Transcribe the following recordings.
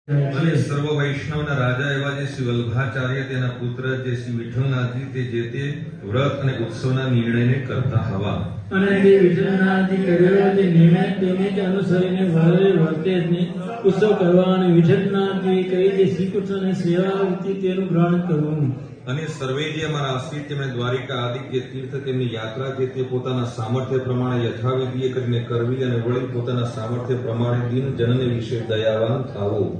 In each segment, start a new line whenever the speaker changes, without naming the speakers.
અને સર્વ વૈષ્ણવના રાજા એવા જે શ્રી વલ્ભાચાર્ય તેના પુત્ર જે શ્રી વિઠ્ઠલનાથજી તે જે તે વ્રત અને ઉત્સવના નિર્ણયને કરતા હવા
અને તે વિઠ્ઠલનાથજી કરેલો તે નિર્ણય તેને જ અનુસરીને વર્તે ઉત્સવ કરવા અને વિઠ્ઠલનાથજી કહી જે શ્રી કૃષ્ણની સેવા હતી તેનું ગ્રહણ કરવું.
અને સર્વે જે અમારા આશ્રિત તેમણે દ્વારિકા આદિ જે તીર્થ તેમની યાત્રા જે તે પોતાના સામર્થ્ય પ્રમાણે યથાવિધિએ કરીને કરવી અને વળી પોતાના સામર્થ્ય પ્રમાણે દિન જનને વિશે દયાવાન થવું.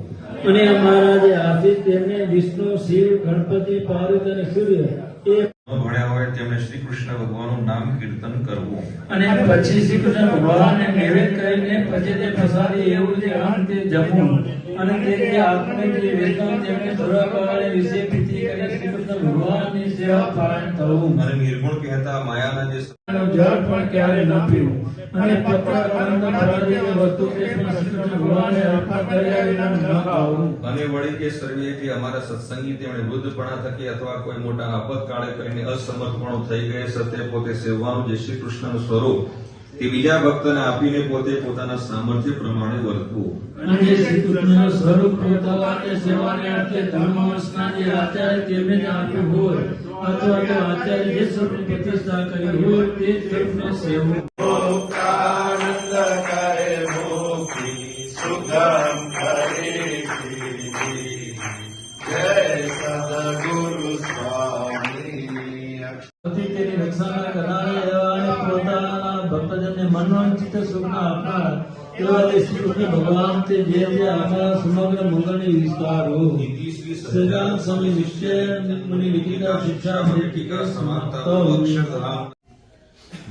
અને અમારા જે આશ્રિત તેમને વિષ્ણુ, શિવ, ગણપતિ, પાર્વતી અને સૂર્ય એ
ભણ્યા હોય તેમણે શ્રી કૃષ્ણ ભગવાનનું નામ કીર્તન કરવું.
અને પછી શ્રી કૃષ્ણ ભગવાનને નૈવેદ્ય કરીને પછી તે પ્રસાદી એવું જે અન્ન તે જમવું. અને તે આપણે જે વેદના તેમને સુરાપાળે વિશે પ્રીતિ કરી શ્રી કૃષ્ણ ભગવાનની સેવા પાલન થવું.
અને નિર્ગુણ કહેતા માયાના જે
જળ પણ ક્યારે ન પીવું. અને પત્ર કંદ ફળાદી વસ્તુ તે પણ શ્રી કૃષ્ણ ભગવાનને અર્પણ કર્યા વિના ન ખાવું.
અને વળી કે સર્વે જે અમારા સત્સંગી તેમણે વૃદ્ધપણા થકી અથવા કોઈ મોટા આપતકાળે કરીને અસમર્થપણો થઈ ગયે સત્ય પોતે સેવવાનું જે શ્રી કૃષ્ણનું સ્વરૂપ તે બીજા ભક્તને આપીને પોતે પોતાના સામર્થ્ય પ્રમાણે વર્તવું.
અને શ્રી કૃષ્ણનું સ્વરૂપ પોતાને સેવાને અર્થે ધર્મવંશના જે આચાર્ય તેમને જ આપ્યું હોય અથવા તો આચાર્ય જે સ્વરૂપની પ્રતિષ્ઠા કરી હોય તે જ સ્વરૂપને સેવવું.
આનંદ કરે મુક્તિ સુગમ કરે જય સદગુરુ સ્વામી.
તેની રક્ષાના કરનારા એવા અને પોતાના ભક્તજનને મનોચિત સુખના આપનાર એવા જે શ્રી કૃષ્ણ ભગવાન તે જે આપણા સમગ્ર મંગળની વિસ્તારો શ્રીરામ સ્વામી નિશ્ચય મુનિ વિધિકા શિક્ષા ટીકા સમાપ્ત.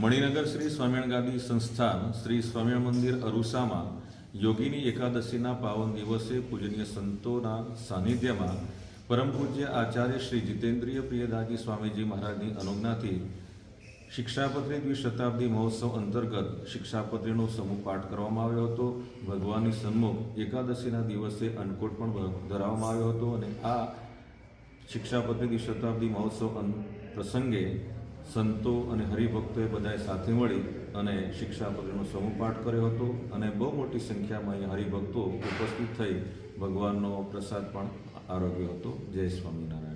મણિનગર શ્રી સ્વામિનારાયણ ગાદી સંસ્થાન શ્રી સ્વામિનારાયણ મંદિર અરુસામાં યોગીની એકાદશીના પાવન દિવસે પૂજનીય સંતોના સાનિધ્યમાં પરમ પૂજ્ય આચાર્ય શ્રી જીતેન્દ્રિય પ્રિયદાસજી સ્વામીજી મહારાજની અનુજ્ઞાથી શિક્ષાપત્રી દ્વિશતાબ્દી મહોત્સવ અંતર્ગત શિક્ષાપત્રીનો સમૂહ પાઠ કરવામાં આવ્યો હતો. ભગવાનની સન્મુખ એકાદશીના દિવસે અન્નકૂટ પણ ધરાવવામાં આવ્યો હતો. અને આ શિક્ષાપત્રી દ્વિશતાબ્દી મહોત્સવ પ્રસંગે સંતો અને હરિભક્તોએ બધાએ સાથે મળી અને શિક્ષાપત્રીનો સમૂહ પાઠ કર્યો હતો. અને બહુ મોટી સંખ્યામાં અહીંયા હરિભક્તો ઉપસ્થિત થઈ ભગવાનનો પ્રસાદ પણ આરોગ્યો હતો. જય સ્વામિનારાયણ.